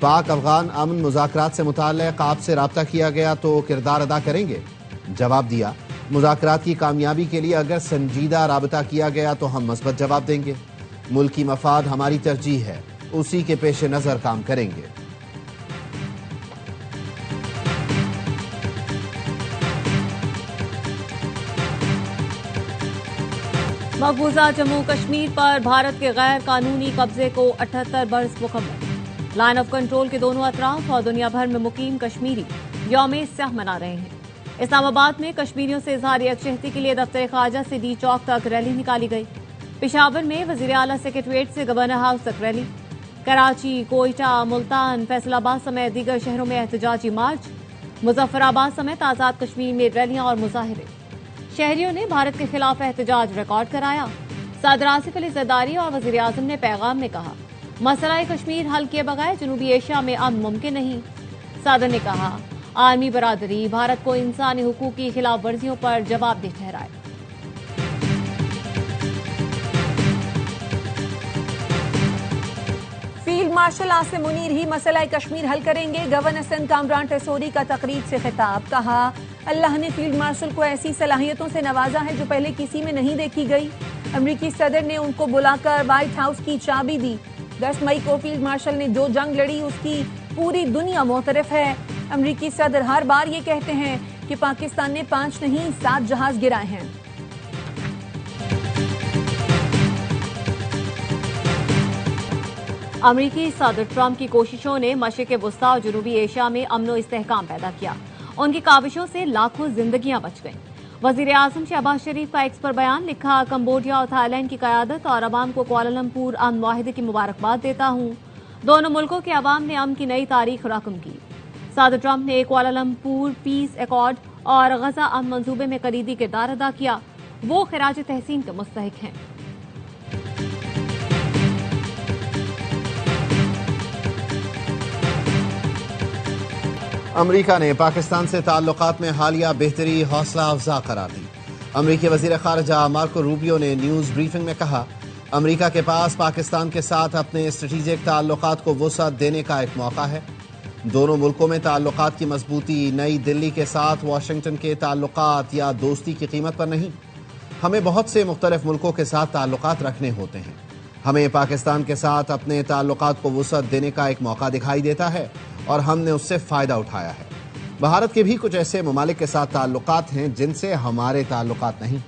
پاک افغان امن مذاکرات سے متعلق آپ سے رابطہ کیا گیا تو کردار ادا کریں گے؟ جواب دیا، مذاکرات کی کامیابی کے لیے اگر سنجیدہ رابطہ کیا گیا تو ہم مثبت جواب دیں گے۔ ملکی مفاد ہماری ترجیح ہے، اسی کے پیش نظر کام کریں گے۔ مقبوضہ جموں کشمیر پر بھارت کے غیر قانونی قبضے کو 78 برس مکمل۔ لائن آف کنٹرول کے دونوں اطراف اور دنیا بھر میں مقیم کشمیری یوم سیاہ منا رہے ہیں۔ اسلام آباد میں کشمیریوں سے اظہار یکجہتی کے لیے دفتر خارجہ سے ڈی چوک تک ریلی نکالی گئی۔ پشاور میں وزیر اعلیٰ سیکریٹریٹ سے گورنر ہاؤس تک ریلی۔ کراچی، کوئٹہ، ملتان، فیصل آباد سمیت دیگر شہروں میں احتجاجی مارچ۔ مظفر آباد سمیت آزاد کشمیر میں ریلیاں اور مظاہرے۔ شہریوں نے بھارت کے خلاف احتجاج ریکارڈ کرایا۔ صدر آصف علی زرداری اور وزیر اعظم نے پیغام میں کہا، مسئلہ کشمیر حل کیے بغیر جنوبی ایشیا میں امن ممکن نہیں۔ صدر نے کہا، عالمی برادری بھارت کو انسانی حقوق کی خلاف ورزیوں پر جواب دہ ٹھہرائے۔ فیلڈ مارشل عاصم منیر ہی مسئلہ کشمیر حل کریں گے۔ گورنر سندھ کامران ٹیسوری کا تقریب سے خطاب، کہا اللہ نے فیلڈ مارشل کو ایسی صلاحیتوں سے نوازا ہے جو پہلے کسی میں نہیں دیکھی گئی۔ امریکی صدر نے ان کو بلا کر وائٹ ہاؤس کی چابی دی۔ 10 مئی کو فیلڈ مارشل نے جو جنگ لڑی اس کی پوری دنیا معترف ہے۔ امریکی صدر ہر بار یہ کہتے ہیں کہ پاکستان نے 5 نہیں 7 جہاز گرائے ہیں۔ امریکی صدر ٹرمپ کی کوششوں نے مشرق وسطی اور جنوبی ایشیا میں امن و استحکام پیدا کیا۔ ان کی کاوشوں سے لاکھوں زندگیاں بچ گئیں۔ وزیر اعظم شہباز شریف کا ایکس پر بیان، لکھا کمبوڈیا اور تھائی لینڈ کی قیادت اور عوام کو کوالالمپور امن معاہدے کی مبارکباد دیتا ہوں۔ دونوں ملکوں کے عوام نے امن کی نئی تاریخ رقم کی۔ صدر ٹرمپ نے کوالالمپور پیس ایکارڈ اور غزہ امن منصوبے میں کلیدی کردار ادا کیا۔ وہ خراج تحسین کے مستحق ہیں۔ امریکہ نے پاکستان سے تعلقات میں حالیہ بہتری حوصلہ افزا قرار دی۔ امریکی وزیر خارجہ مارکو روبیو نے نیوز بریفنگ میں کہا، امریکہ کے پاس پاکستان کے ساتھ اپنے اسٹریٹجک تعلقات کو وسعت دینے کا ایک موقع ہے۔ دونوں ملکوں میں تعلقات کی مضبوطی نئی دلی کے ساتھ واشنگٹن کے تعلقات یا دوستی کی قیمت پر نہیں۔ ہمیں بہت سے مختلف ملکوں کے ساتھ تعلقات رکھنے ہوتے ہیں۔ ہمیں پاکستان کے ساتھ اپنے تعلقات کو وسعت دینے کا ایک موقع دکھائی دیتا ہے اور ہم نے اس سے فائدہ اٹھایا ہے۔ بھارت کے بھی کچھ ایسے ممالک کے ساتھ تعلقات ہیں جن سے ہمارے تعلقات نہیں۔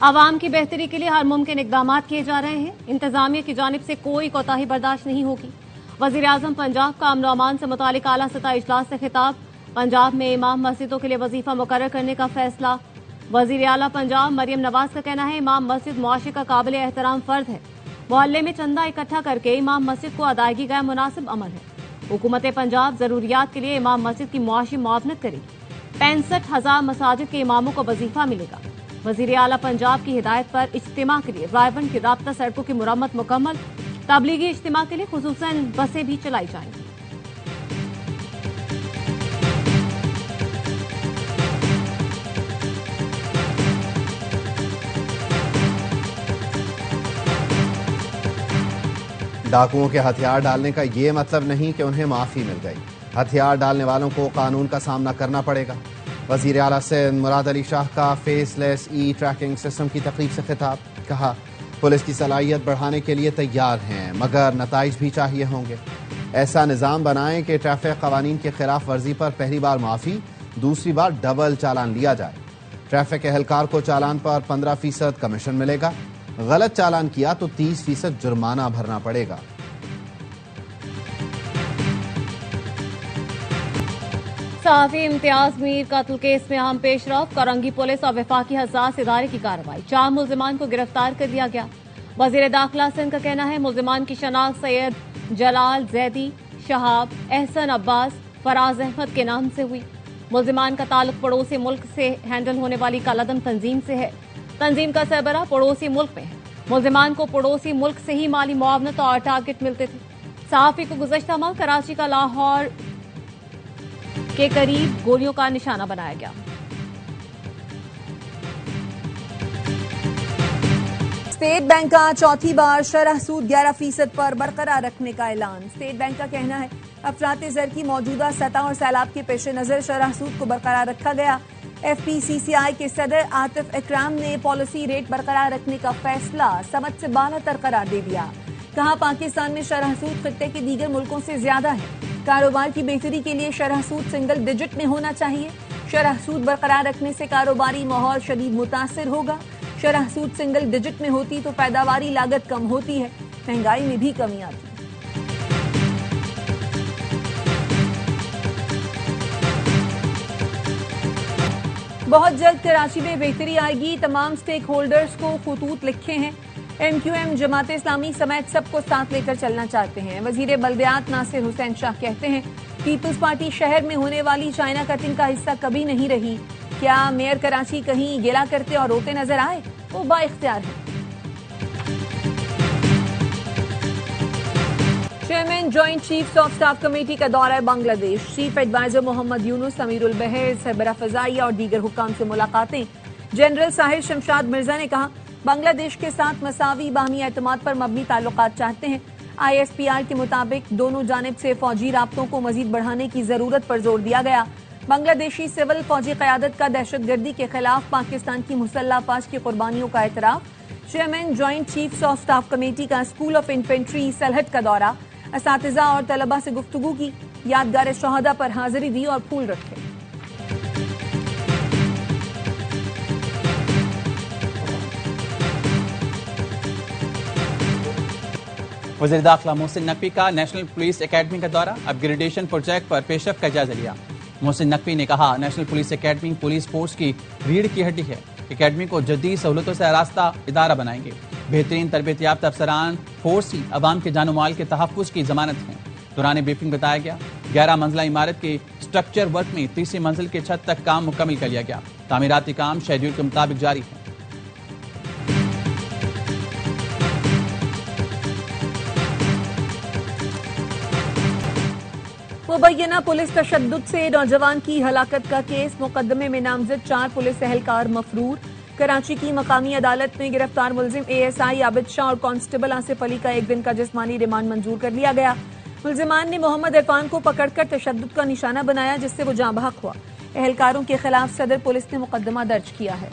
عوام کی بہتری کے لیے ہر ممکن اقدامات کیے جا رہے ہیں۔ انتظامیہ کی جانب سے کوئی کوتاہی برداشت نہیں ہوگی۔ وزیر اعظم پنجاب کا امن و امان سے متعلق اعلیٰ سطحی اجلاس سے خطاب، پنجاب میں امام مسجدوں کے لیے وظیفہ مقرر کرنے کا فیصلہ۔ وزیر اعلیٰ پنجاب مریم نواز کا کہنا ہے، امام مسجد معاشرے کا قابل احترام فرد ہے۔ محلے میں چندہ اکٹھا کر کے امام مسجد کو ادائیگی کا مناسب عمل ہے۔ حکومت پنجاب ضروریات کے لیے امام مسجد کی معاشی معاونت کرے گی۔ 65,000 مساجد کے اماموں کو وظیفہ ملے گا۔ وزیر اعلیٰ پنجاب کی ہدایت پر اجتماع کے لیے رائے بند کی رابطہ سڑکوں کی مرمت مکمل۔ تبلیغی اجتماع کے لیے خصوصاً بسیں بھی چلائی جائیں گی۔ ڈاکوؤں کے ہتھیار ڈالنے کا یہ مطلب نہیں کہ انہیں معافی مل گئی۔ ہتھیار ڈالنے والوں کو قانون کا سامنا کرنا پڑے گا۔ وزیر اعلیٰ سندھ مراد علی شاہ کا فیس لیس ای ٹریکنگ سسٹم کی تقریب سے خطاب، کہا پولیس کی صلاحیت بڑھانے کے لیے تیار ہیں مگر نتائج بھی چاہیے ہوں گے۔ ایسا نظام بنائیں کہ ٹریفک قوانین کی خلاف ورزی پر پہلی بار معافی، دوسری بار ڈبل چالان لیا جائے۔ ٹریفک اہلکار کو چالان پر 15% کمیشن ملے گا، غلط چالان کیا تو 30% جرمانہ بھرنا پڑے گا۔ صحافی امتیاز میر قتل کیس میں اہم پیش رفت، کرنگی پولیس اور وفاقی حساس ادارے کی کارروائی، 4 ملزمان کو گرفتار کر لیا گیا۔ وزیر داخلہ سندھ کا کہنا ہے، ملزمان کی شناخت سید جلال زیدی، شہاب، احسن عباس، فراز احمد کے نام سے ہوئی۔ ملزمان کا تعلق پڑوسی ملک سے ہینڈل ہونے والی کالعدم تنظیم سے ہے۔ تنظیم کا سربراہ پڑوسی ملک میں ہے۔ ملزمان کو پڑوسی ملک سے ہی مالی معاونت اور ٹارگٹ ملتے تھے۔ صحافی کو گزشتہ ماہ کراچی کا لاہور کے قریب گولیوں کا نشانہ بنایا گیا۔ اسٹیٹ بینک کا چوتھی بار شرح سود 11% پر برقرار رکھنے کا اعلان۔ اسٹیٹ بینک کا کہنا ہے افراط زر کی موجودہ سطح اور سیلاب کے پیش نظر شرح سود کو برقرار رکھا گیا۔ ایف پی سی سی آئی کے صدر عاطف اکرام نے پالیسی ریٹ برقرار رکھنے کا فیصلہ سمجھ سے بالا تر قرار دے دیا۔ کہا پاکستان میں شرح سود خطے کے دیگر ملکوں سے زیادہ ہے۔ کاروبار کی بہتری کے لیے شرح سود سنگل ڈیجٹ میں ہونا چاہیے۔ شرح سود برقرار رکھنے سے کاروباری ماحول شدید متاثر ہوگا۔ شرح سود سنگل ڈیجٹ میں ہوتی تو پیداواری لاگت کم ہوتی ہے، مہنگائی میں بھی کمی آتی ہے۔ بہت جلد کراچی میں بہتری آئے گی، تمام سٹیک ہولڈرز کو خطوط لکھے ہیں۔ M Q M Jamaat Islami سمیت سب کو ساتھ لے کر چلنا چاہتے ہیں۔ وزیر بلدیات ناصر حسین شاہ کہتے ہیں پیپلز پارٹی شہر میں ہونے والی چائنا کٹنگ کا حصہ کبھی نہیں رہی۔ کیا میئر کراچی کہیں گیلا کرتے اور روتے نظر آئے؟ وہ با اختیار ہے۔ Chairman joint chiefs of staff committee کا دورہ بنگلہ دیش۔ چیف ایڈوائزر محمد یونس، امیر البحر، سربراہ فضائیہ اور دیگر حکام سے ملاقاتیں۔ جنرل ساحر شمشاد مرزا نے کہا بنگلہ دیش کے ساتھ مساوی باہمی اعتماد پر مبنی تعلقات چاہتے ہیں۔ آئی ایس پی آر کے مطابق دونوں جانب سے فوجی رابطوں کو مزید بڑھانے کی ضرورت پر زور دیا گیا۔ بنگلہ دیشی سول فوجی قیادت کا دہشت گردی کے خلاف پاکستان کی مسلح افواج کی قربانیوں کا اعتراف۔ Chairman joint chiefs of staff committee کا اسکول آف انفینٹری سلہٹ کا دورہ، اساتذہ اور طلبہ سے گفتگو کی، یادگار شہداء پر حاضری دی اور پھول رکھے۔ وزیر داخلہ محسن نقوی کا نیشنل پولیس اکیڈمی کا دورہ، اپ گریڈیشن پروجیکٹ پر پیش رفت کا جائزہ لیا۔ محسن نقوی نے کہا national police academy police force کی ریڑھ کی ہڈی ہے۔ اکیڈمی کو جدید سہولتوں سے آراستہ ادارہ بنائیں گے۔ بہترین تربیت یافتہ افسران فورس ہی عوام کے جان و مال کے تحفظ کی ضمانت ہیں۔ دوران بریفنگ بتایا گیا 11 منزلہ عمارت کے اسٹرکچر ورک میں تیسری منزل کے چھت تک کام مکمل کر لیا گیا۔ تعمیراتی کام شیڈول کے مطابق جاری ہے۔ مبینہ پولیس تشدد سے نوجوان کی ہلاکت کا کیس، مقدمے میں نامزد 4 پولیس اہلکار مفرور۔ کراچی کی مقامی عدالت میں گرفتار ملزم اے ایس آئی عابد شاہ اور کانسٹیبل آصف علی کا 1 دن کا جسمانی ریمانڈ منظور کر لیا گیا۔ ملزمان نے محمد عرفان کو پکڑ کر تشدد کا نشانہ بنایا جس سے وہ جاں بحق ہوا۔ اہلکاروں کے خلاف صدر پولیس نے مقدمہ درج کیا ہے۔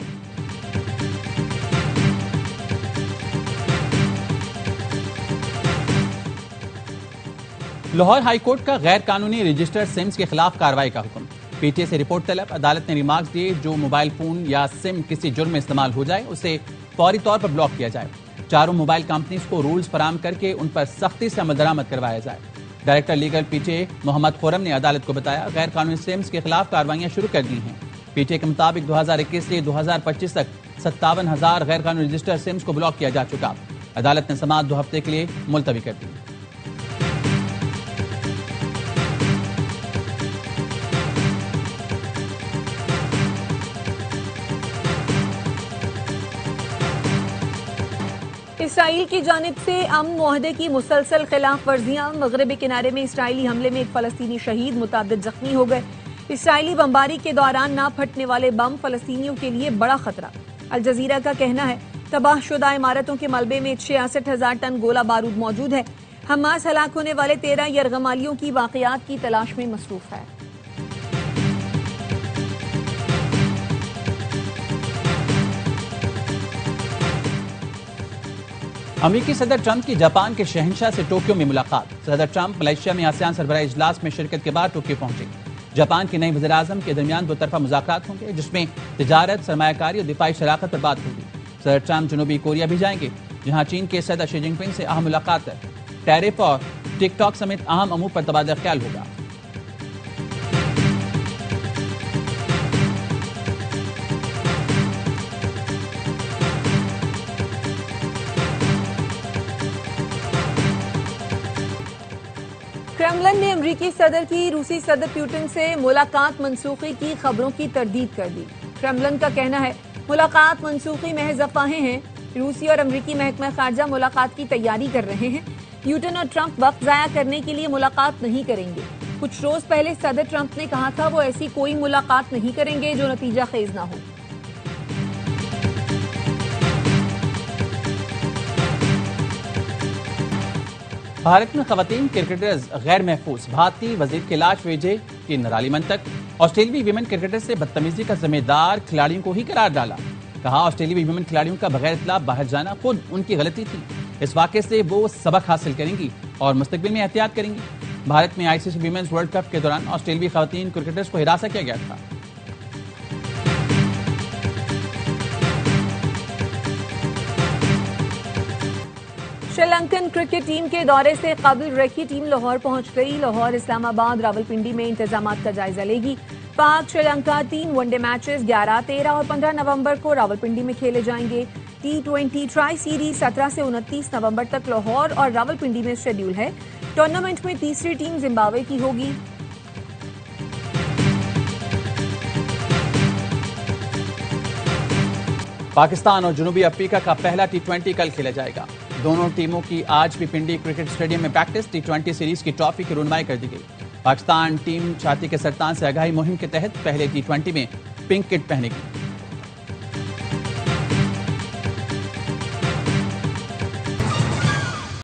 لاہور ہائی کورٹ کا غیر قانونی رجسٹرڈ سمز کے خلاف کارروائی کا حکم۔ پی ٹی اے سے رپورٹ طلب، عدالت نے ریمارکس دیے جو موبائل فون یا سم کسی جرم میں استعمال ہو جائے اسے فوری طور پر بلاک کیا جائے۔ چاروں موبائل کمپنیز کو رولز فراہم کر کے ان پر سختی سے عمل درآمد کروایا جائے۔ Director legal P T A Muhammad Khurram نے عدالت کو بتایا غیر قانونی سمز کے خلاف کارروائیاں شروع کر دی ہیں۔ پی ٹی اے کے مطابق 2021 سے 2025 تک 57,000 غیر قانونی رجسٹرڈ سمز کو بلاک کیا جا چکا۔ عدالت نے سماعت 2 ہفتے کے لیے ملتوی کر دی۔ اسرائیل کی جانب سے امن معاہدے کی مسلسل خلاف ورزیاں، مغربی کنارے میں اسرائیلی حملے میں 1 فلسطینی شہید، متعدد زخمی ہو گئے۔ اسرائیلی بمباری کے دوران نہ پھٹنے والے بم فلسطینیوں کے لیے بڑا خطرہ۔ الجزیرہ کا کہنا ہے تباہ شدہ عمارتوں کے ملبے میں 66,000 ٹن گولہ بارود موجود ہے۔ حماس ہلاک ہونے والے 13 یرغمالیوں کی واقعات کی تلاش میں مصروف ہے۔ امریکی صدر ٹرمپ کی جاپان کے شہنشاہ سے ٹوکیو میں ملاقات۔ صدر ٹرمپ ملائیشیا میں آسیان سربراہی اجلاس میں شرکت کے بعد ٹوکیو پہنچے۔ جاپان کے نئے وزیر اعظم کے درمیان 2 طرفہ مذاکرات ہوں گے جس میں تجارت، سرمایہ کاری اور دفاعی شراکت پر بات ہوگی۔ صدر ٹرمپ جنوبی کوریا بھی جائیں گے جہاں چین کے صدر شی جن پنگ سے اہم ملاقات ہے۔ ٹیرف اور ٹک ٹاک سمیت اہم امور پر تبادلہ خیال ہوگا۔ کرملن نے امریکی صدر کی روسی صدر پیوٹن سے ملاقات منسوخی کی خبروں کی تردید کر دی۔ کرملن کا کہنا ہے ملاقات منسوخی محض افواہیں ہیں۔ روسی اور امریکی محکمہ خارجہ ملاقات کی تیاری کر رہے ہیں۔ پیوٹن اور ٹرمپ وقت ضائع کرنے کے لیے ملاقات نہیں کریں گے۔ کچھ روز پہلے صدر ٹرمپ نے کہا تھا وہ ایسی کوئی ملاقات نہیں کریں گے جو نتیجہ خیز نہ ہو۔ بھارت میں خواتین کرکٹرز غیر محفوظ، بھارتی وزیر کی لاش بھیجے کی نرالی منطق۔ آسٹریلوی ویمن کرکٹر سے بدتمیزی کا ذمہ دار کھلاڑیوں کو ہی قرار ڈالا۔ کہا آسٹریلوی ویمن کھلاڑیوں کا بغیر اطلاع باہر جانا خود ان کی غلطی تھی، اس واقعے سے وہ سبق حاصل کریں گی اور مستقبل میں احتیاط کریں گی۔ بھارت میں ICC ویمنز ورلڈ کپ کے دوران آسٹریلوی خواتین کرکٹرز کو ہراساں کیا گیا تھا۔ شری لنکن کرکٹ ٹیم کے دورے سے قبل ریکی ٹیم لاہور پہنچ گئی۔ لاہور، اسلام آباد، راولپنڈی میں انتظامات کا جائزہ لے گی۔ پاک Sri Lanka 3 one day matches 11، 13 اور 15 نومبر کو راولپنڈی میں کھیلے جائیں گے۔ T20 ٹرائی سیریز 17 سے 29 نومبر تک لاہور اور راولپنڈی میں شیڈول ہے۔ ٹورنامنٹ میں تیسری ٹیم زمبابوے کی ہوگی۔ پاکستان اور جنوبی افریقہ کا پہلا T20 کل کھیلا جائے گا۔ دونوں ٹیموں کی آج بھی پنڈی کرکٹ اسٹیڈیم میں پریکٹس۔ T20 سیریز کی ٹرافی کی رونمائی کر دی گئی۔ پاکستان ٹیم چھاتی کے سرطان سے آگاہی مہم کے تحت پہلے T20 میں پنک کٹ پہنے گی۔